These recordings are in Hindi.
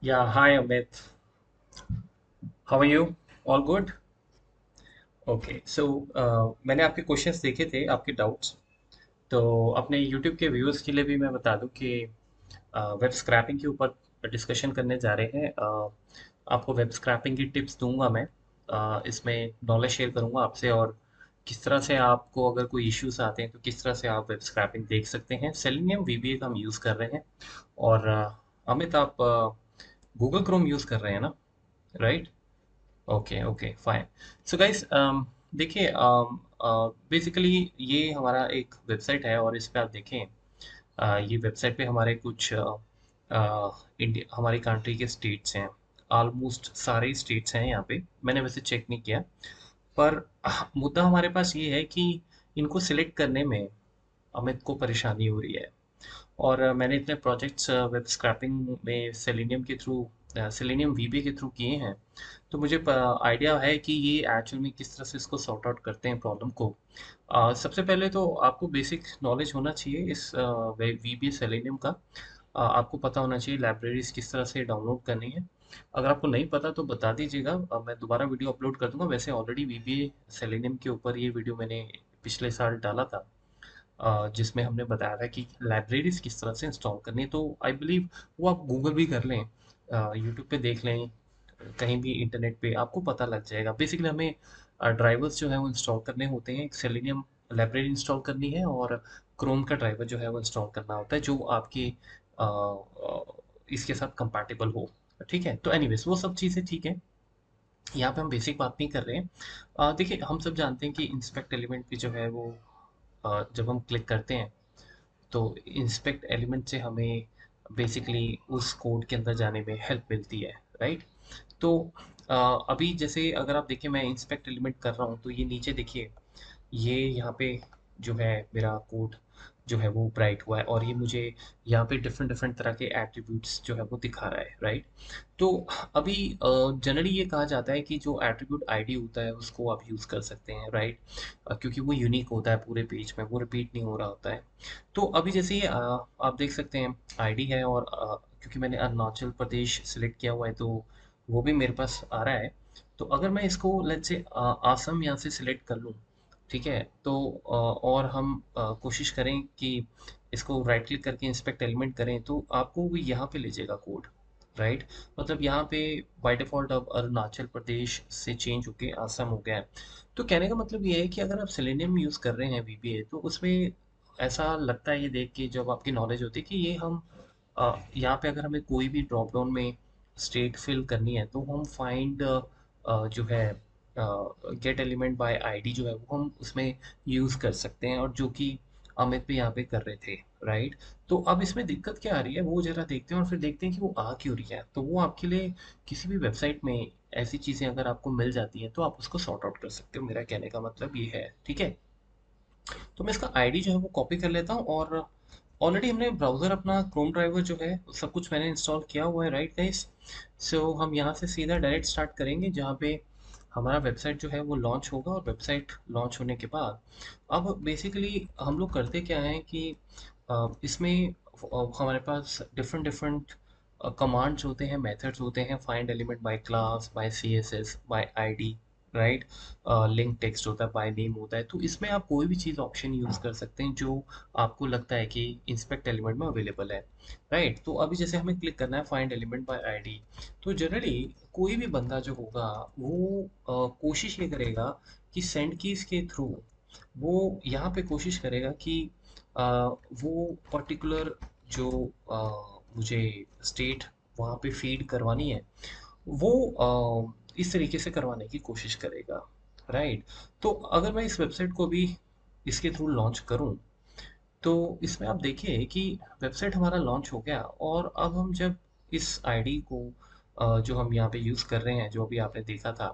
Yeah, hi Amit. How are you? All good? Okay so मैंने आपके क्वेश्चंस देखे थे, आपके डाउट्स। तो अपने यूट्यूब के व्यूअर्स के लिए भी मैं बता दूं कि वेब स्क्रैपिंग के ऊपर डिस्कशन करने जा रहे हैं। आपको वेब स्क्रैपिंग की टिप्स दूंगा मैं। इसमें नॉलेज शेयर करूंगा आपसे, और किस तरह से आपको अगर कोई इश्यूज आते हैं तो किस तरह से आप वेब स्क्रैपिंग देख सकते हैं। सेलेनियम वीबीए का हम यूज़ कर रहे हैं। और अमित, आप गूगल क्रोम यूज़ कर रहे हैं ना? Right. Okay okay fine. So guys, देखिए, बेसिकली ये हमारा एक वेबसाइट है, और इस पे आप देखें, ये वेबसाइट पे हमारे कुछ इंडिया, हमारी कंट्री के स्टेट्स हैं। ऑलमोस्ट सारे स्टेट्स हैं यहाँ पे। मैंने वैसे चेक नहीं किया, पर मुद्दा हमारे पास ये है कि इनको सिलेक्ट करने में अमित को परेशानी हो रही है। और मैंने इतने प्रोजेक्ट्स वेब स्क्रैपिंग में सेलेनियम के थ्रू, सेलेनियम वीबी के थ्रू किए हैं। तो मुझे आइडिया है कि ये एक्चुअल में किस तरह से इसको सॉर्ट आउट करते हैं प्रॉब्लम को। सबसे पहले तो आपको बेसिक नॉलेज होना चाहिए इस वीबी सेलेनियम का। आपको पता होना चाहिए लाइब्रेरीज किस तरह से डाउनलोड करनी है। अगर आपको नहीं पता तो बता दीजिएगा, मैं दोबारा वीडियो अपलोड कर दूंगा। वैसे ऑलरेडी वीबी सेलेनियम के ऊपर ये वीडियो मैंने पिछले साल डाला था, जिसमें हमने बताया था कि लाइब्रेरीज किस तरह से इंस्टॉल करनी है। तो आई बिलीव वो आप गूगल भी कर लें, यूट्यूब पे देख लें, कहीं भी इंटरनेट पे आपको पता लग जाएगा। बेसिकली हमें ड्राइवर्स जो है वो इंस्टॉल करने होते हैं। एक सेलेनियम लाइब्रेरी इंस्टॉल करनी है, और क्रोम का ड्राइवर जो है वो इंस्टॉल करना होता है, जो आपके इसके साथ कंपैटिबल हो। ठीक है, तो एनीवेज वो सब चीज़ें ठीक है। यहाँ पे हम बेसिक बात नहीं कर रहे हैं। देखिए, हम सब जानते हैं कि इंस्पेक्ट एलिमेंट पे जो है वो, जब हम क्लिक करते हैं तो इंस्पेक्ट एलिमेंट से हमें बेसिकली उस कोड के अंदर जाने में हेल्प मिलती है। राइट। तो अभी जैसे अगर आप देखिए, मैं इंस्पेक्ट एलिमेंट कर रहा हूँ तो ये नीचे देखिए, ये यहाँ पे जो है मेरा कोड जो है वो ब्राइट हुआ है, और ये मुझे यहाँ पे डिफरेंट डिफरेंट तरह के एट्रीब्यूट्स जो है वो दिखा रहा है। राइट। तो अभी जनरली ये कहा जाता है कि जो एट्रीब्यूट आईडी होता है उसको आप यूज़ कर सकते हैं। राइट। क्योंकि वो यूनिक होता है, पूरे पेज में वो रिपीट नहीं हो रहा होता है। तो अभी जैसे ये आप देख सकते हैं आईडी है, और क्योंकि मैंने अरुणाचल प्रदेश सिलेक्ट किया हुआ है तो वो भी मेरे पास आ रहा है। तो अगर मैं इसको लेट्स से आसम यहाँ से सिलेक्ट कर लूँ, ठीक है, तो और हम कोशिश करें कि इसको राइट क्लिक करके इंस्पेक्ट एलिमेंट करें, तो आपको वो यहाँ पे ले जाएगा कोड। राइट। मतलब यहाँ पे बाय डिफ़ॉल्ट अब अरुणाचल प्रदेश से चेंज होके आसम हो गया है। तो कहने का मतलब ये है कि अगर आप सेलेनियम यूज़ कर रहे हैं वीबीए, तो उसमें ऐसा लगता है ये देख के, जब आपकी नॉलेज होती है कि ये हम यहाँ पे अगर हमें कोई भी ड्रॉप डाउन में स्टेट फिल करनी है तो हम फाइंड जो है गेट एलिमेंट बाय आईडी जो है वो हम उसमें यूज़ कर सकते हैं, और जो कि अमित भी यहाँ पे कर रहे थे। राइट। तो अब इसमें दिक्कत क्या आ रही है वो जरा देखते हैं, और फिर देखते हैं कि वो आ क्यों रही है। तो वो आपके लिए किसी भी वेबसाइट में ऐसी चीज़ें अगर आपको मिल जाती हैं तो आप उसको सॉर्ट आउट कर सकते हो। मेरा कहने का मतलब ये है। ठीक है। तो मैं इसका आईडी जो है वो कॉपी कर लेता हूँ, और ऑलरेडी हमने ब्राउज़र अपना क्रोम ड्राइवर जो है सब कुछ मैंने इंस्टॉल किया हुआ है। Right guys. सो हम यहाँ से सीधा डायरेक्ट स्टार्ट करेंगे, जहाँ पे हमारा वेबसाइट जो है वो लॉन्च होगा। और वेबसाइट लॉन्च होने के बाद अब बेसिकली हम लोग करते क्या हैं कि इसमें हमारे पास डिफरेंट डिफरेंट कमांड्स होते हैं, मेथड्स होते हैं। Find element by class, by CSS, by ID. Right. Link text होता है, बाय नेम होता है। तो इसमें आप कोई भी चीज़ ऑप्शन यूज़ कर सकते हैं जो आपको लगता है कि इंस्पेक्ट एलिमेंट में अवेलेबल है। राइट। तो अभी जैसे हमें क्लिक करना है फाइंड एलिमेंट बाय आईडी, तो जनरली कोई भी बंदा जो होगा वो कोशिश ये करेगा कि सेंड कीज के थ्रू वो यहाँ पे कोशिश करेगा कि वो पर्टिकुलर जो मुझे स्टेट वहाँ पे फीड करवानी है वो इस तरीके से करवाने की कोशिश करेगा। राइट। तो अगर मैं इस वेबसाइट को भी इसके थ्रू लॉन्च करूँ, तो इसमें आप देखिए कि वेबसाइट हमारा लॉन्च हो गया, और अब हम जब इस आईडी को जो हम यहाँ पे यूज़ कर रहे हैं, जो अभी आपने देखा था,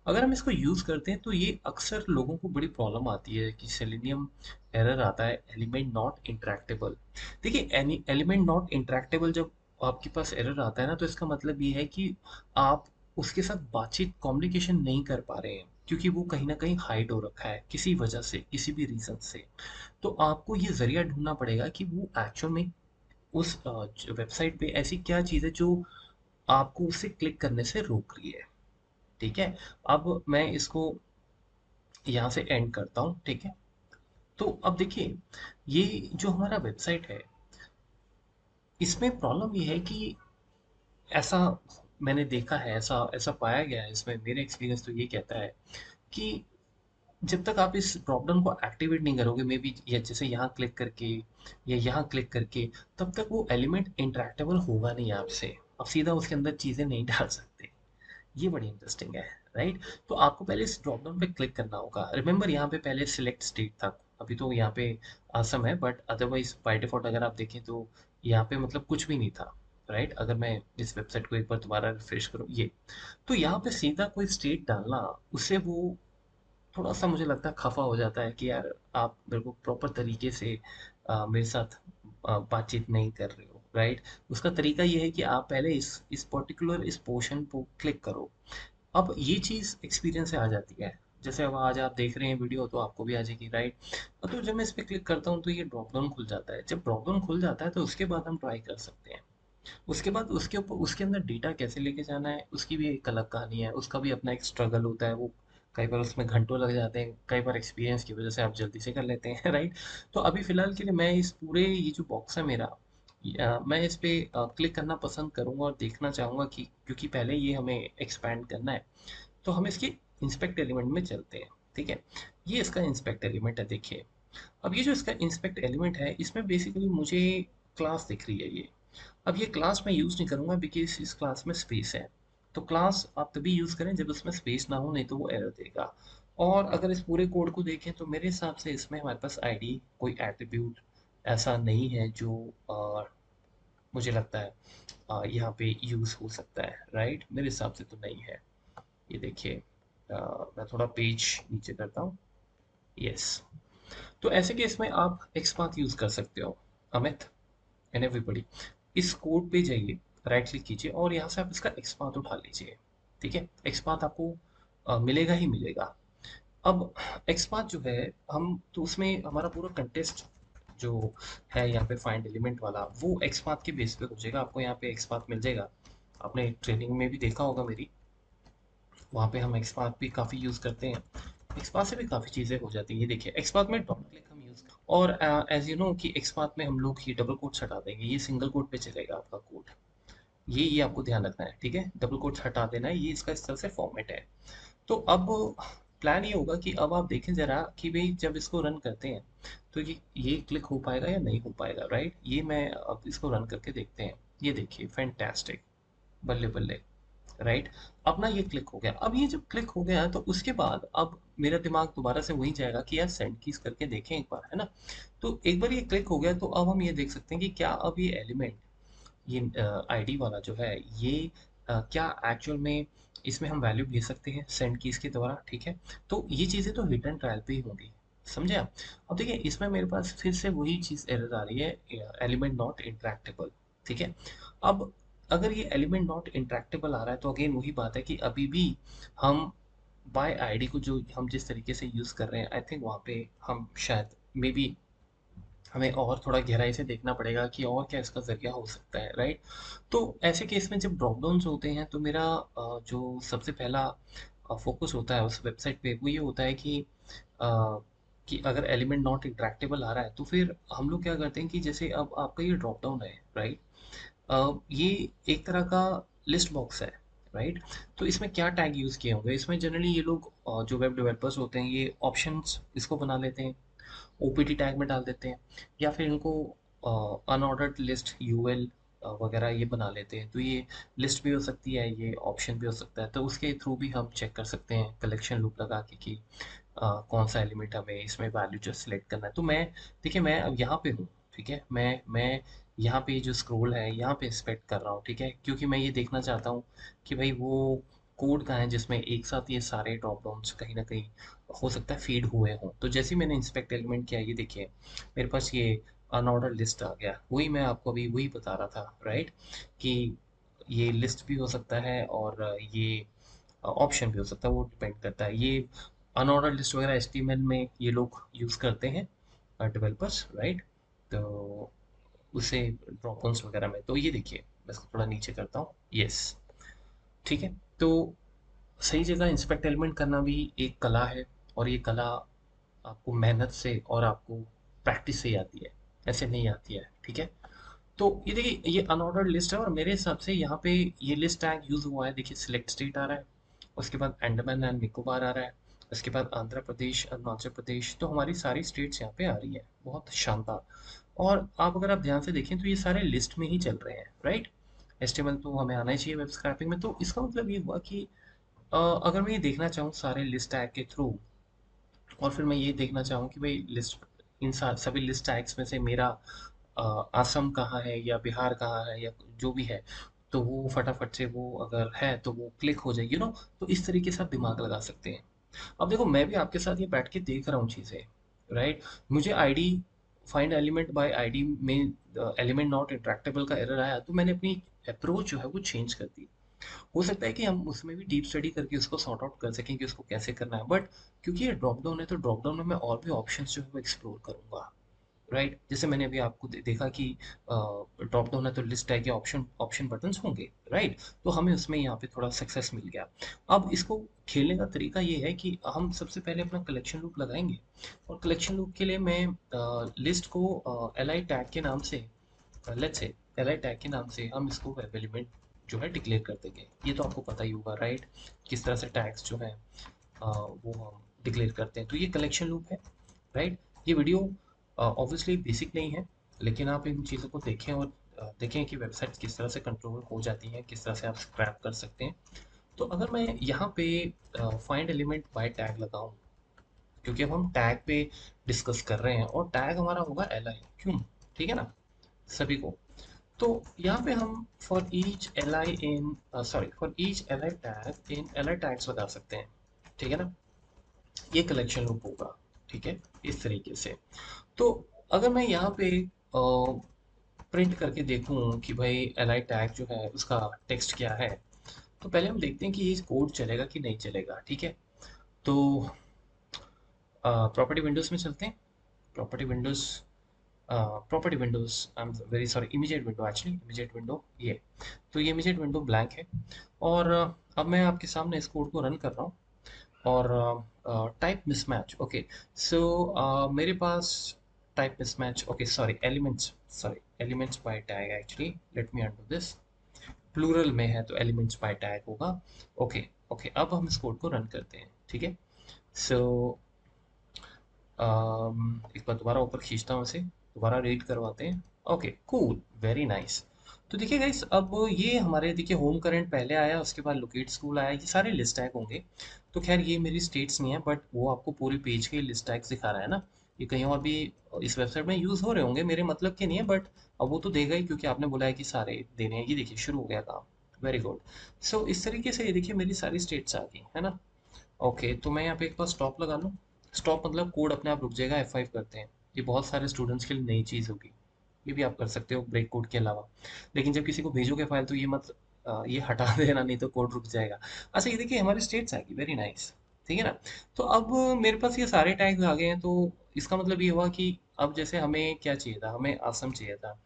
अगर हम इसको यूज़ करते हैं तो ये अक्सर लोगों को बड़ी प्रॉब्लम आती है कि सेलेनियम एरर आता है, एलिमेंट नॉट इंटरेक्टेबल। देखिए, एनी एलिमेंट नॉट इंटरेक्टेबल जब आपके पास एरर आता है ना, तो इसका मतलब ये है कि आप उसके साथ बातचीत, कम्युनिकेशन नहीं कर पा रहे हैं, क्योंकि वो कहीं ना कहीं हाइड हो रखा है किसी वजह से, किसी भी रीज़न से। तो आपको ये ज़रिया ढूँढना पड़ेगा कि वो एक्चुअल में उस वेबसाइट पे ऐसी क्या चीज़ है जो आपको उसे क्लिक करने से रोक रही है। ठीक है, अब मैं इसको यहाँ से एंड करता हूँ। ठीक है, तो अब देखिए, ये जो हमारा वेबसाइट है, इसमें प्रॉब्लम ये है कि ऐसा मैंने देखा है, ऐसा ऐसा पाया गया है इसमें, मेरा एक्सपीरियंस तो ये कहता है कि जब तक आप इस प्रॉब्लम को एक्टिवेट नहीं करोगे, मे बी या जैसे यहाँ क्लिक करके या यहाँ क्लिक करके, तब तक वो एलिमेंट इंटरेक्टेबल होगा नहीं आपसे। आप सीधा उसके अंदर चीज़ें नहीं डाल सकते। ये बड़ी इंटरेस्टिंग है, राइट? तो आपको पहले इस ड्रॉप डाउन पे क्लिक करना होगा। रिमेंबर, यहाँ पे पहले सिलेक्ट स्टेट था, अभी तो यहाँ पे आसम है, बट अदरवाइज बाय डिफॉल्ट अगर आप देखें तो यहाँ पे मतलब कुछ भी नहीं था, राइट? अगर मैं इस वेबसाइट को एक बार दोबारा रिफ्रेश करूँ, ये तो यहाँ पे सीधा कोई स्टेट डालना, उससे वो थोड़ा सा मुझे लगता है खफा हो जाता है कि यार आप मेरे को प्रॉपर तरीके से मेरे साथ बातचीत नहीं कर रहे हो, राइट? उसका तरीका ये है कि आप पहले इस पर्टिकुलर इस पोर्शन को क्लिक करो। अब ये चीज़ एक्सपीरियंस से आ जाती है। जैसे अब आज आप देख रहे हैं वीडियो, तो आपको भी आ जाएगी, राइट? तो जब मैं इस पे क्लिक करता हूँ तो ये ड्रॉप डाउन खुल जाता है। जब ड्रॉप डाउन खुल जाता है तो उसके बाद हम ट्राई कर सकते हैं। उसके बाद उसके ऊपर उसके अंदर डेटा कैसे लेके जाना है, उसकी भी एक अलग कहानी है, उसका भी अपना एक स्ट्रगल होता है। वो कई बार उसमें घंटों लग जाते हैं, कई बार एक्सपीरियंस की वजह से आप जल्दी से कर लेते हैं राइट? तो अभी फ़िलहाल के लिए मैं इस पूरे ये जो बॉक्स है मेरा, मैं इस पे क्लिक करना पसंद करूँगा और देखना चाहूँगा कि क्योंकि पहले ये हमें एक्सपैंड करना है, तो हम इसके इंस्पेक्ट एलिमेंट में चलते हैं। ठीक है, ये इसका इंस्पेक्ट एलिमेंट है, देखिए। अब ये जो इसका इंस्पेक्ट एलिमेंट है, इसमें बेसिकली मुझे क्लास दिख रही है ये। अब ये क्लास मैं यूज़ नहीं करूँगा बिकॉज़ इस क्लास में स्पेस है। तो क्लास आप तभी यूज़ करें जब उसमें स्पेस ना हो, नहीं तो वो एरर देगा। और अगर इस पूरे कोड को देखें तो मेरे हिसाब से इसमें हमारे पास आईडी कोई एट्रीब्यूट ऐसा नहीं है जो मुझे लगता है यहाँ पे यूज़ हो सकता है, राइट? मेरे हिसाब से तो नहीं है। ये देखिए, मैं थोड़ा पेज नीचे करता हूँ। यस, तो ऐसे केस में आप एक्सपाथ यूज़ कर सकते हो, अमित एंड एवरीबॉडी। इस कोड पे जाइए, राइट क्लिक कीजिए और यहाँ से आप इसका एक्सपाथ उठा लीजिए। ठीक है, एक्सपाथ आपको मिलेगा ही मिलेगा। अब एक्सपाथ जो है, हम तो उसमें हमारा पूरा कंटेस्ट जो है यहाँ पे फाइंड एलिमेंट वाला, वो एक्सपाथ के बेस पे हो जाएगा। आपको यहाँ पे एक्सपाथ मिल जाएगा। आपने ट्रेनिंग में भी देखा होगा मेरी, वहाँ पे हम एक्सपाथ भी काफ़ी यूज़ करते हैं। एक्सपाथ से भी काफ़ी चीज़ें हो जाती हैं। ये देखिए, एक्सपाथ में डबल क्लिक हम यूज़, और एज यू नो कि एक्सपाथ में हम लोग ये डबल कोट्स हटा देंगे, ये सिंगल कोट पे चलेगा आपका कोड। ये आपको ध्यान रखना है, ठीक है? डबल कोट्स हटा देना है, ये इसका इस तरह से फॉर्मेट है। तो अब प्लान ये होगा कि अब आप देखें ज़रा कि भई जब इसको रन करते हैं, तो ये क्लिक हो पाएगा या नहीं हो पाएगा, राइट? ये मैं अब इसको रन करके देखते हैं। ये देखिए, फैंटास्टिक, बल्ले-बल्ले, राइट? अब ना ये क्लिक हो गया। अब ये जब क्लिक हो गया तो उसके बाद अब मेरा दिमाग दोबारा से वहीं जाएगा कि यार सेंड कीज़ करके देखें एक बार, है ना? तो एक बार ये क्लिक हो गया तो अब हम ये देख सकते हैं कि क्या अब ये एलिमेंट, ये आईडी वाला जो है, ये क्या एक्चुअल में इसमें हम वैल्यू भेज सकते हैं सेंड कीज़ के द्वारा, ठीक है? तो ये चीज़ें तो हिट एंड ट्रायल पे ही होंगी, समझे आप? अब देखिए, इसमें मेरे पास फिर से वही चीज़ एरर आ रही है, एलिमेंट नॉट इंटरैक्टेबल, ठीक है? अब अगर ये एलिमेंट नॉट इंटरैक्टेबल आ रहा है तो अगेन वही बात है कि अभी भी हम बाय आईडी को जो हम जिस तरीके से यूज़ कर रहे हैं, आई थिंक वहाँ पे हम शायद मे बी हमें और थोड़ा गहराई से देखना पड़ेगा कि और क्या इसका ज़रिया हो सकता है, राइट? तो ऐसे केस में जब ड्रॉप डाउन्स होते हैं तो मेरा जो सबसे पहला फोकस होता है उस वेबसाइट पे, वो ये होता है अ, कि अगर एलिमेंट नॉट इंटरैक्टेबल आ रहा है तो फिर हम लोग क्या करते हैं कि जैसे अब आपका ये ड्रॉप डाउन है, राइट? ये एक तरह का लिस्ट बॉक्स है, राइट? तो इसमें क्या टैग यूज़ किए होंगे? इसमें जनरली ये लोग जो वेब डेवलपर्स होते हैं, ये ऑप्शंस इसको बना लेते हैं, ओपीटी टैग में डाल देते हैं, या फिर इनको अनऑर्डर्ड लिस्ट यूएल वगैरह ये बना लेते हैं। तो ये लिस्ट भी हो सकती है, ये ऑप्शन भी हो सकता है, तो उसके थ्रू भी हम चेक कर सकते हैं कलेक्शन लूप लगा के कि कौन सा एलिमेंट हमें इसमें वैल्यू जो सिलेक्ट करना है। तो मैं, देखिए, मैं अब यहाँ पे हूँ, ठीक है? मैं यहाँ पे जो स्क्रॉल है यहाँ पे इंस्पेक्ट कर रहा हूँ, ठीक है? क्योंकि मैं ये देखना चाहता हूँ कि भाई वो कोड कहाँ है जिसमें एक साथ ये सारे ड्रॉप डाउन्स कहीं ना कहीं हो सकता है फीड हुए हों। तो जैसे ही मैंने इंस्पेक्ट एलिमेंट किया, ये देखिए मेरे पास ये अनऑर्डर लिस्ट आ गया। वही मैं आपको अभी वही बता रहा था, राइट? कि ये लिस्ट भी हो सकता है और ये ऑप्शन भी हो सकता है, वो डिपेंड करता है। ये अनऑर्डर लिस्ट वगैरह एचटीएमएल में ये लोग यूज़ करते हैं डेवलपर्स, राइट? तो उसे ड्रॉप डाउन्स वगैरह में, तो ये देखिए मैं इसको थोड़ा नीचे करता हूँ, यस। ठीक है, तो सही जगह इंस्पेक्ट एलिमेंट करना भी एक कला है, और ये कला आपको मेहनत से और आपको प्रैक्टिस से ही आती है, ऐसे नहीं आती है। ठीक है, तो ये देखिए ये अनऑर्डर्ड लिस्ट है, और मेरे हिसाब से यहाँ पे ये लिस्ट टैग यूज हुआ है। देखिए सिलेक्ट स्टेट आ रहा है, उसके बाद अंडमान एंड निकोबार आ रहा है, उसके बाद आंध्र प्रदेश, अरुणाचल प्रदेश, तो हमारी सारी स्टेट्स यहाँ पे आ रही है, बहुत शानदार। और आप अगर आप ध्यान से देखें तो ये सारे लिस्ट में ही चल रहे हैं, राइट। एचटीएमएल तो हमें आना ही चाहिए वेब स्क्रैपिंग में, तो इसका मतलब ये हुआ कि अगर मैं ये देखना चाहूँ सारे लिस्ट टैग के थ्रू, और फिर मैं ये देखना चाहूँ कि भाई लिस्ट, इन सभी लिस्ट टैग्स में से मेरा असम कहाँ है या बिहार कहाँ है या जो भी है, तो वो फटाफट से वो अगर है तो वो क्लिक हो जाए, तो इस तरीके से आप दिमाग लगा सकते हैं। अब देखो मैं भी आपके साथ ये बैठ के देख रहा हूँ चीज़ें, राइट। मुझे ID find element bye ID में एलिमेंट नॉट इंट्रैक्टेबल का एरर आया, तो मैंने अपनी अप्रोच जो है वो चेंज कर दी। हो सकता है कि हम उसमें भी डीप स्टडी करके उसको सॉर्ट आउट कर सकें कि उसको कैसे करना है, बट क्योंकि ये ड्रॉप डाउन है तो ड्रॉप डाउन में मैं और भी ऑप्शंस जो है वो एक्सप्लोर करूंगा, राइट। जैसे मैंने अभी आपको देखा कि ड्रॉप डाउन है तो लिस्ट है कि ऑप्शन ऑप्शन बटन्स होंगे, राइट। तो हमें उसमें यहाँ पे थोड़ा सक्सेस मिल गया। अब इसको खेलने का तरीका ये है कि हम सबसे पहले अपना कलेक्शन लूप लगाएंगे, और कलेक्शन लूप के लिए मैं लिस्ट को एल टैग के नाम से, लेट्स से एल टैग के नाम से हम इसको वेब एलिमेंट जो है डिक्लेयर कर देंगे। ये तो आपको पता ही होगा, राइट, किस तरह से टैग्स जो है वो हम डिक्लेयर करते हैं। तो ये कलेक्शन लूप है, राइट। ये वीडियो ऑब्वियसली बेसिक नहीं है, लेकिन आप इन चीज़ों को देखें और देखें कि वेबसाइट्स किस तरह से कंट्रोल हो जाती हैं, किस तरह से आप स्क्रैप कर सकते हैं। तो अगर मैं यहाँ पे फाइंड एलिमेंट बाय टैग लगाऊं, क्योंकि अब हम टैग पे डिस्कस कर रहे हैं और टैग हमारा होगा एल आई, क्यों, ठीक है ना, सभी को। तो यहाँ पे हम for each L I in sorry for each L I tag in L I tags लगा सकते हैं, ठीक है ना। ये कलेक्शन लूप होगा, ठीक है, इस तरीके से। तो अगर मैं यहाँ पे प्रिंट करके देखूँ कि भाई एल आई टैग जो है उसका टेक्स्ट क्या है, तो पहले हम देखते हैं कि ये कोड चलेगा कि नहीं चलेगा, ठीक है। तो प्रॉपर्टी विंडोज में चलते हैं, property Windows, property Windows, I am very sorry, immediate window, actually immediate window ये। तो ये इमीडिएट विंडो ब्लैंक है, और अब मैं आपके सामने इस कोड को रन कर रहा हूँ, और टाइप मिसमैच, ओके। सो मेरे पास type mismatch, okay sorry elements, sorry elements by tag, actually let me undo this, plural में है तो एलिमेंट्स बाय टैग होगा। ओके ओके, अब हम इस कोड को रन करते हैं, ठीक है। सो एक बार दोबारा ऊपर खींचता हूँ इसे, दोबारा रीड करवाते हैं। Okay cool, very nice. तो देखिए गाइस, अब ये हमारे देखिए होम करंट पहले आया, उसके बाद लोकेट स्कूल आया, ये सारे लिस्ट टैग होंगे। तो खैर ये मेरी स्टेट्स नहीं है, बट वो आपको पूरे पेज के लिस्ट टैग्स दिखा रहा है ना। ये कहीं और भी इस वेबसाइट में यूज़ हो रहे होंगे, मेरे मतलब के नहीं है, बट अब वो तो देगा ही क्योंकि आपने बोला है कि सारे देने हैं। ये देखिए शुरू हो गया काम, वेरी गुड। सो इस तरीके से ये देखिए मेरी सारी स्टेट्स आ गई है ना। ओके, तो मैं यहाँ पे एक बार स्टॉप लगा लूँ। स्टॉप मतलब कोड अपने आप रुक जाएगा, F5 करते हैं। ये बहुत सारे स्टूडेंट्स के लिए नई चीज़ होगी, ये भी आप कर सकते हो ब्रेक कोड के अलावा। लेकिन जब किसी को भेजोगे फाइल तो ये मत ये हटा देना, नहीं तो कोड रुक जाएगा। अच्छा ये देखिए हमारी स्टेट्स आ गई, वेरी नाइस, ठीक है ना। तो अब मेरे पास ये सारे टैग्स आ गए हैं, तो इसका मतलब ये हुआ कि अब जैसे हमें क्या चाहिए था, हमें असम चाहिए था।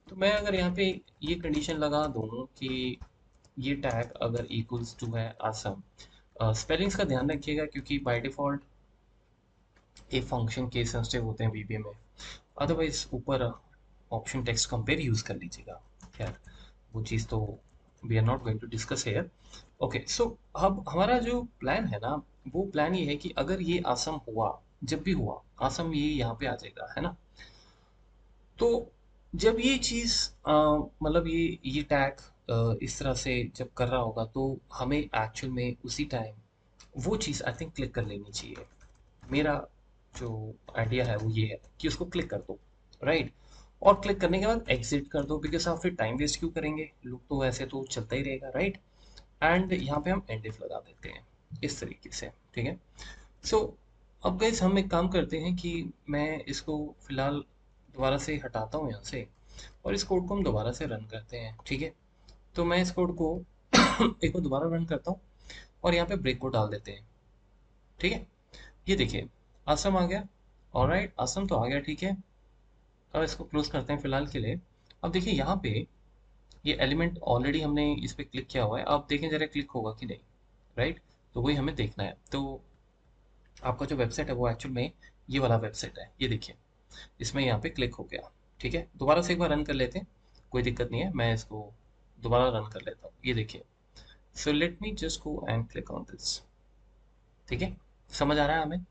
तो मैं अगर यहाँ पे ये कंडीशन लगा दूँ कि ये टैग अगर इक्वल्स टू है असम, स्पेलिंग्स का ध्यान रखिएगा क्योंकि बाय डिफ़ॉल्ट ये फंक्शन केस सेंसिटिव होते हैं वीबीए में। अदरवाइज ऊपर ऑप्शन टेक्स्ट कंपेयर यूज़ कर लीजिएगा। खैर वो चीज़ तो we are not going to discuss here. Okay, so अब हमारा जो प्लान है ना, वो प्लान ये है कि अगर ये आसम हुआ, जब भी हुआ आसम ये यहाँ पे आ जाएगा, है ना। तो जब ये चीज़ मतलब ये टैग इस तरह से जब कर रहा होगा तो हमें एक्चुअल में उसी टाइम वो चीज़ आई थिंक क्लिक कर लेनी चाहिए। मेरा जो आइडिया है वो ये है कि उसको क्लिक कर दो, राइट। और क्लिक करने के बाद एग्जिट कर दो, बिकॉज आप फिर टाइम वेस्ट क्यों करेंगे, लूप तो ऐसे तो चलता ही रहेगा, राइट। एंड यहाँ पे हम एंड इफ लगा देते हैं इस तरीके से, ठीक है। सो अब गाइस हम एक काम करते हैं कि मैं इसको फिलहाल दोबारा से हटाता हूँ यहाँ से, और इस कोड को हम दोबारा से रन करते हैं, ठीक है। तो मैं इस कोड को एक बार दोबारा रन करता हूँ, और यहाँ पे ब्रेक कोड डाल देते हैं, ठीक है। ये देखिए असम आ गया, ऑलराइट असम तो आ गया, ठीक है। अब इसको क्लोज करते हैं फिलहाल के लिए। अब देखिए यहाँ पे ये एलिमेंट ऑलरेडी हमने इस पे क्लिक किया हुआ है, अब देखें जरा क्लिक होगा कि नहीं, राइट। तो वही हमें देखना है। तो आपका जो वेबसाइट है वो एक्चुअल में ये वाला वेबसाइट है, ये देखिए, इसमें यहाँ पे क्लिक हो गया। ठीक है, दोबारा से एक बार रन कर लेते हैं, कोई दिक्कत नहीं है, मैं इसको दोबारा रन कर लेता हूँ। ये देखिए, so let me just go and click on this. ठीक है, समझ आ रहा है हमें,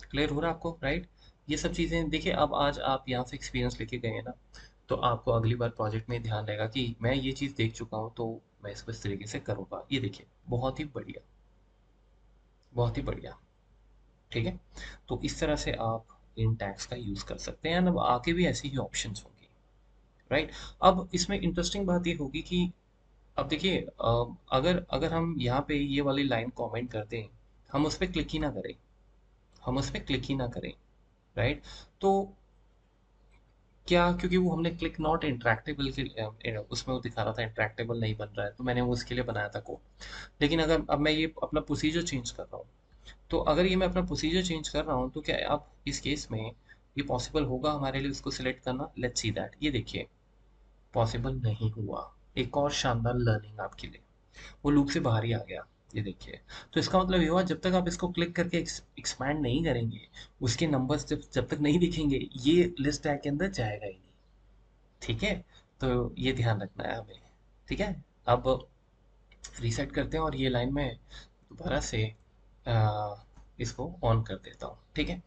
क्लियर हो रहा है आपको, राइट। ये सब चीज़ें देखिए, अब आज आप यहाँ से एक्सपीरियंस लेके गए हैं ना, तो आपको अगली बार प्रोजेक्ट में ध्यान रहेगा कि मैं ये चीज़ देख चुका हूँ, तो मैं इसको इस तरीके से करूँगा। ये देखिए, बहुत ही बढ़िया, बहुत ही बढ़िया। ठीक है, तो इस तरह से आप इन टैग्स का यूज़ कर सकते हैं, अब आगे भी ऐसी ही ऑप्शंस होंगी, राइट। अब इसमें इंटरेस्टिंग बात ये होगी कि अब देखिए, अगर अगर हम यहाँ पे ये वाली लाइन कमेंट कर दें, हम उस पर क्लिक ही ना करें, हम उस पर क्लिक ही ना करें, राइट। तो क्या, क्योंकि वो हमने क्लिक नॉट इंटरेक्टेबल के उसमें वो दिखा रहा था इंटरेक्टेबल नहीं बन रहा है, तो मैंने वो उसके लिए बनाया था कोड। लेकिन अगर अब मैं ये अपना प्रोसीजर चेंज कर रहा हूँ, तो अगर ये मैं अपना प्रोसीजर चेंज कर रहा हूँ, तो क्या अब इस केस में ये पॉसिबल होगा हमारे लिए उसको सिलेक्ट करना? Let's see that. ये देखिए, पॉसिबल नहीं हुआ। एक और शानदार लर्निंग आपके लिए, वो लूप से बाहर ही आ गया। ये देखिए, तो इसका मतलब ये हुआ, जब तक आप इसको क्लिक करके एक्सपैंड नहीं करेंगे, उसके नंबर्स जब जब तक नहीं दिखेंगे, ये लिस्ट टैग के अंदर जाएगा ही नहीं। ठीक है, तो ये ध्यान रखना है हमें। ठीक है, अब रीसेट करते हैं और ये लाइन में दोबारा से इसको ऑन कर देता हूँ। ठीक है,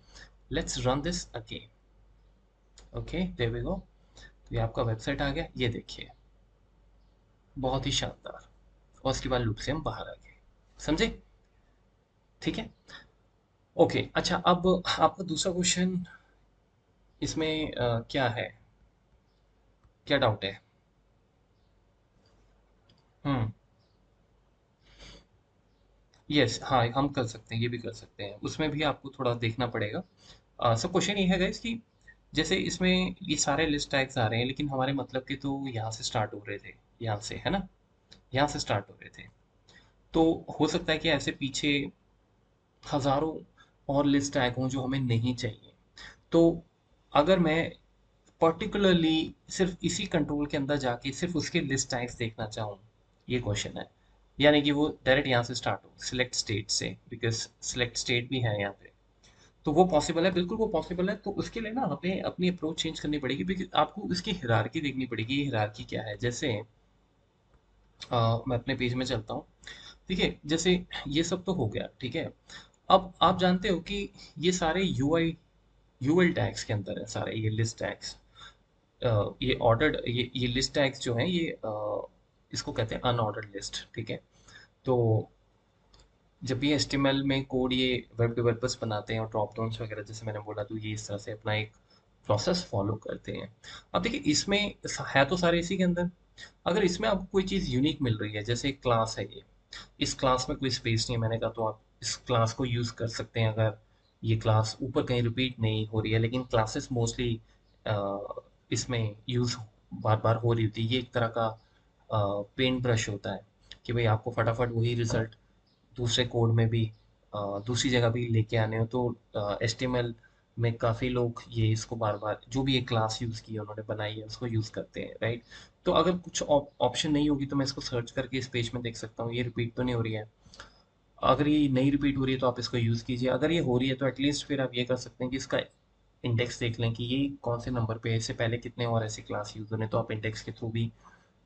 let's run this again. Okay, there we go. तो ये आपका वेबसाइट आ गया, ये देखिए, बहुत ही शानदार। और उसके बाद लूप से हम बाहर आ गए, समझे? ठीक है, ओके। अच्छा, अब आपका दूसरा क्वेश्चन इसमें क्या है, क्या डाउट है? हम्म, यस, हाँ, हम कर सकते हैं, ये भी कर सकते हैं, उसमें भी आपको थोड़ा देखना पड़ेगा। सब क्वेश्चन ये है गाइस कि जैसे इसमें ये सारे लिस्ट टैग्स आ रहे हैं, लेकिन हमारे मतलब के तो यहाँ से स्टार्ट हो रहे थे, यहाँ से, है ना, यहाँ से स्टार्ट हो रहे थे। तो हो सकता है कि ऐसे पीछे हजारों और लिस्ट टैग हों जो हमें नहीं चाहिए। तो अगर मैं पर्टिकुलरली सिर्फ इसी कंट्रोल के अंदर जाके सिर्फ उसके लिस्ट टैग्स देखना चाहूँ, ये क्वेश्चन है। यानी कि वो डायरेक्ट यहाँ से स्टार्ट हो, सिलेक्ट स्टेट से, बिकॉज सिलेक्ट स्टेट भी है यहाँ पे। तो वो पॉसिबल है, बिल्कुल वो पॉसिबल है। तो उसके लिए ना हमें अपनी अप्रोच चेंज करनी पड़ेगी, बिकॉज आपको इसकी हिरारकी देखनी पड़ेगी, ये हिरारकी क्या है। जैसे मैं अपने पेज में चलता हूँ, ठीक है, जैसे ये सब तो हो गया, ठीक है। अब आप जानते हो कि ये सारे यूएल टैग्स के अंदर है, सारे ये लिस्ट टैग्स, ये ऑर्डर्ड, ये लिस्ट टैग्स जो हैं, ये इसको कहते हैं अनऑर्डर्ड लिस्ट। ठीक है, तो जब भी HTML में कोड ये वेब डेवलपर्स बनाते हैं और ड्रॉप डाउन्स वगैरह जैसे मैंने बोला, तो ये इस तरह से अपना एक प्रोसेस फॉलो करते हैं। अब देखिए, इसमें है तो सारे इसी के अंदर। अगर इसमें आपको कोई चीज़ यूनिक मिल रही है, जैसे एक क्लास है ये, इस क्लास में कोई स्पेस नहीं है मैंने कहा, तो आप इस क्लास को यूज़ कर सकते हैं। अगर ये क्लास ऊपर कहीं रिपीट नहीं हो रही है, लेकिन क्लासेस मोस्टली इसमें यूज़ बार बार हो रही होती है, ये एक तरह का पेंट ब्रश होता है कि भाई आपको फटाफट वही रिजल्ट दूसरे कोड में भी दूसरी जगह भी लेके आने हो, तो HTML में काफ़ी लोग ये इसको बार बार, जो भी एक क्लास यूज़ की है उन्होंने बनाई है, उसको यूज़ करते हैं, राइट। तो अगर कुछ ऑप्शन नहीं होगी, तो मैं इसको सर्च करके इस पेज में देख सकता हूँ ये रिपीट तो नहीं हो रही है। अगर ये नहीं रिपीट हो रही है तो आप इसको यूज़ कीजिए, अगर ये हो रही है तो एटलीस्ट फिर आप ये कर सकते हैं कि इसका इंडेक्स देख लें कि ये कौन से नंबर पे है, इससे पहले कितने और ऐसे क्लास यूज़ होने, तो आप इंडेक्स के थ्रू भी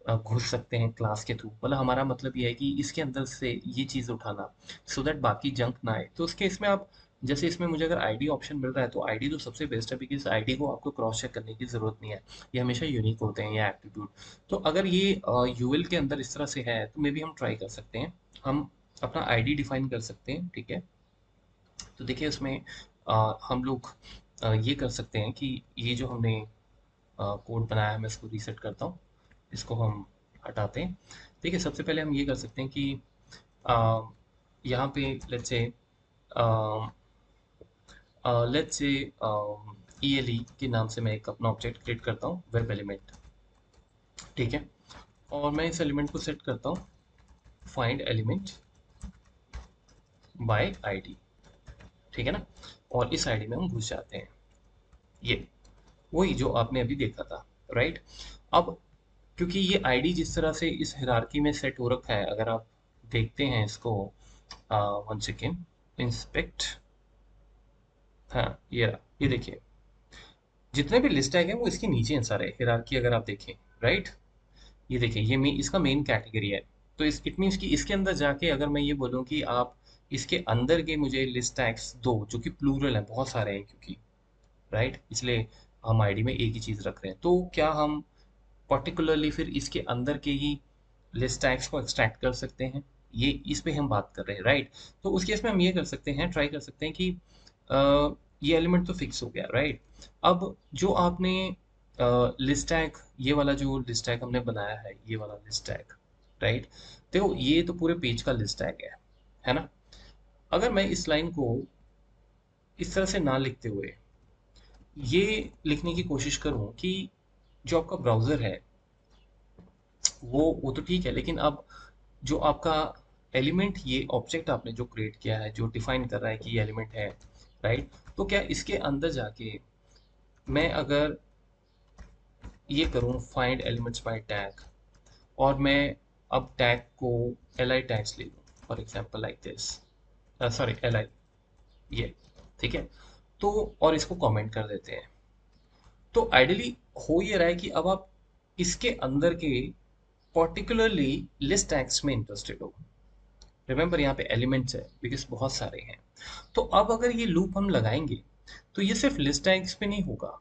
घुस सकते हैं, क्लास के थ्रू। मतलब हमारा मतलब ये है कि इसके अंदर से ये चीज़ उठाना, सो दैट बाकी जंक ना आए। तो उसके इसमें आप, जैसे इसमें मुझे अगर आईडी ऑप्शन मिल रहा है, तो आईडी तो सबसे बेस्ट है, बिकॉज आईडी को आपको क्रॉस चेक करने की ज़रूरत नहीं है, ये हमेशा यूनिक होते हैं, ये एट्रीब्यूट। तो अगर ये यूएल के अंदर इस तरह से है, तो मे भी हम ट्राई कर सकते हैं, हम अपना आईडी डिफाइन कर सकते हैं। ठीक है, तो देखिए उसमें हम लोग ये कर सकते हैं कि ये जो हमने कोड बनाया है, मैं इसको रीसेट करता हूँ, इसको हम हटाते हैं। देखिए, सबसे पहले हम ये कर सकते हैं कि अ, यहाँ पे लेट्स से ELE के नाम से मैं एक अपना ऑब्जेक्ट क्रिएट करता हूँ, वेब एलिमेंट। ठीक है, और मैं इस एलिमेंट को सेट करता हूँ फाइंड एलिमेंट बाय आईडी। ठीक है ना, और इस आईडी में हम घुस जाते हैं, ये वही जो आपने अभी देखा था, राइट। अब क्योंकि ये आईडी जिस तरह से इस हिरार्की में सेट हो रखा है, अगर आप देखते हैं इसको, वन सेकेंड, इंस्पेक्ट, हाँ ये रहा, ये देखिए जितने भी लिस्ट टैग है वो इसके नीचे हैं सारे, हिरार्की अगर आप देखें, राइट। ये देखिए ये इसका मेन कैटेगरी है। तो इस इट मीन्स कि इसके अंदर जाके अगर मैं ये बोलूँ कि आप इसके अंदर के मुझे लिस्ट टैग्स दो, जो कि प्लूरल है, बहुत सारे हैं क्योंकि, राइट, इसलिए हम आईडी में एक ही चीज़ रख रहे हैं, तो क्या हम पर्टिकुलरली फिर इसके अंदर के ही लिस्ट टैग्स को एक्सट्रैक्ट कर सकते हैं? ये इस पे हम बात कर रहे हैं, राइट। तो उस केस में हम ये कर सकते हैं, ट्राई कर सकते हैं कि ये एलिमेंट तो फिक्स हो गया, राइट। अब जो आपने लिस्ट टैग, ये वाला जो लिस्ट टैग हमने बनाया है, ये वाला लिस्ट टैग, राइट, तो ये तो पूरे पेज का लिस्ट टैग है ना। अगर मैं इस लाइन को इस तरह से ना लिखते हुए ये लिखने की कोशिश करूं कि जो आपका ब्राउज़र है वो तो ठीक है, लेकिन अब जो आपका एलिमेंट, ये ऑब्जेक्ट आपने जो क्रिएट किया है, जो डिफाइन कर रहा है कि ये एलिमेंट है, राइट, तो क्या इसके अंदर जाके मैं अगर ये करूँ फाइंड एलिमेंट्स बाय टैग, और मैं अब टैग को एल आई टैग्स ले लूँ, for example like this, sorry L I, ये, ठीक है, तो और इसको कमेंट कर देते हैं, तो आइडियली हो ये रहा है कि अब आप इसके अंदर के पर्टिकुलरली लिस्ट टैग्स में इंटरेस्टेड हो। रिमेंबर यहाँ पे एलिमेंट्स है बिकॉज बहुत सारे हैं। तो अब अगर ये लूप हम लगाएंगे तो ये सिर्फ लिस्ट टैग्स पे नहीं होगा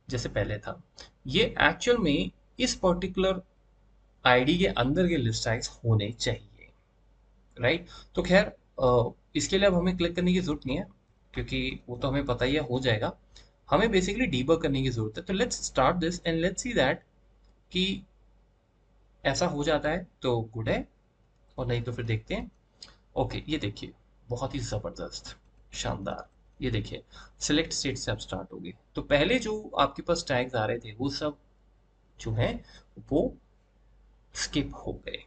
जैसे पहले था, ये एक्चुअल में इस पर्टिकुलर आईडी के अंदर के लिस्ट टैग्स होने चाहिए, राइट। तो खैर इसके लिए अब हमें क्लिक करने की जरूरत नहीं है, क्योंकि वो तो हमें पता ही है, हो जाएगा। हमें बेसिकली डीबग करने की जरूरत है, तो let's start this and let's see that कि ऐसा हो जाता है तो गुड है, और नहीं तो फिर देखते हैं। ओके, ये देखिए बहुत ही ज़बरदस्त, शानदार। ये देखिए सिलेक्ट स्टेट से आप स्टार्ट हो गए, तो पहले जो आपके पास टैग्स आ रहे थे वो सब जो हैं वो स्किप हो गए,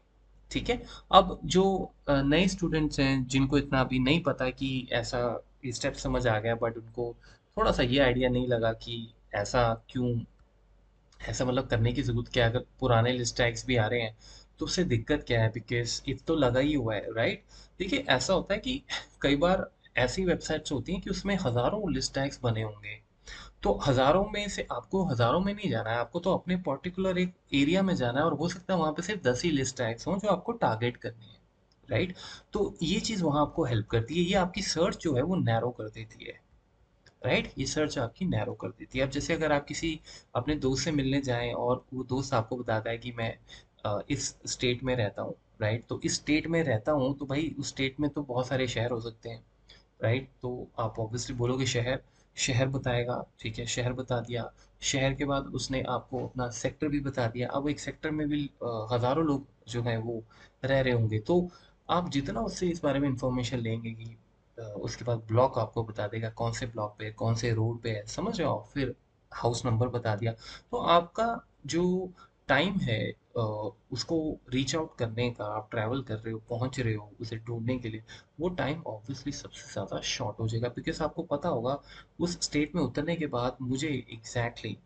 ठीक है। अब जो नए स्टूडेंट्स हैं जिनको इतना अभी नहीं पता कि ऐसा स्टेप समझ आ गया, बट उनको थोड़ा सा ये आइडिया नहीं लगा कि ऐसा क्यों, ऐसा मतलब करने की ज़रूरत क्या है, अगर पुराने लिस्ट टैग्स भी आ रहे हैं तो उससे दिक्कत क्या है, बिकॉज इफ तो लगा ही हुआ है, राइट। देखिए ऐसा होता है कि कई बार ऐसी वेबसाइट्स होती हैं कि उसमें हज़ारों लिस्ट टैग्स बने होंगे, तो हज़ारों में से आपको हज़ारों में नहीं जाना है, आपको तो अपने पर्टिकुलर एक एरिया में जाना है, और हो सकता है वहाँ पे सिर्फ 10 ही लिस्ट टैग्स हों जो आपको टारगेट करनी है, राइट। तो ये चीज़ वहाँ आपको हेल्प करती है, ये आपकी सर्च जो है वो नैरो कर देती है, राइट। ये सर्च आपकी नैरो कर देती है। अब जैसे अगर आप किसी अपने दोस्त से मिलने जाएं और वो दोस्त आपको बताता है कि मैं इस स्टेट में रहता हूँ, राइट, तो इस स्टेट में रहता हूँ, तो भाई उस स्टेट में तो बहुत सारे शहर हो सकते हैं, राइट। तो आप ऑब्वियसली बोलोगे शहर, शहर बताएगा, ठीक है, शहर बता दिया। शहर के बाद उसने आपको अपना सेक्टर भी बता दिया, अब एक सेक्टर में भी हजारों लोग जो हैं वो रह रहे होंगे, तो आप जितना उससे इस बारे में इंफॉर्मेशन लेंगे कि उसके बाद ब्लॉक आपको बता देगा कौन से ब्लॉक पे, कौन से रोड पे है, समझ रहे हो आप? फिर हाउस नंबर बता दिया, तो आपका जो टाइम है उसको रीच आउट करने का, आप ट्रैवल कर रहे हो, पहुंच रहे हो उसे ढूंढने के लिए, वो टाइम ऑब्वियसली सबसे ज़्यादा शॉर्ट हो जाएगा, बिकॉज आपको पता होगा उस स्टेट में उतरने के बाद मुझे एग्जैक्टली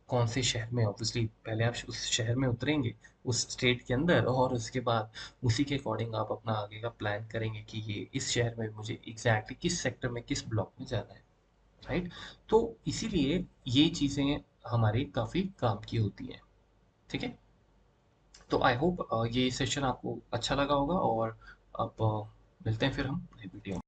कौन से शहर में, ऑब्वियसली पहले आप उस शहर में उतरेंगे उस स्टेट के अंदर, और उसके बाद उसी के अकॉर्डिंग आप अपना आगे का प्लान करेंगे कि ये इस शहर में मुझे एग्जैक्टली किस सेक्टर में किस ब्लॉक में जाना है, राइट। तो इसीलिए ये चीज़ें हमारे काफ़ी काम की होती हैं, ठीक है। तो आई होप ये सेशन आपको अच्छा लगा होगा, और अब मिलते हैं फिर हम नई वीडियो में।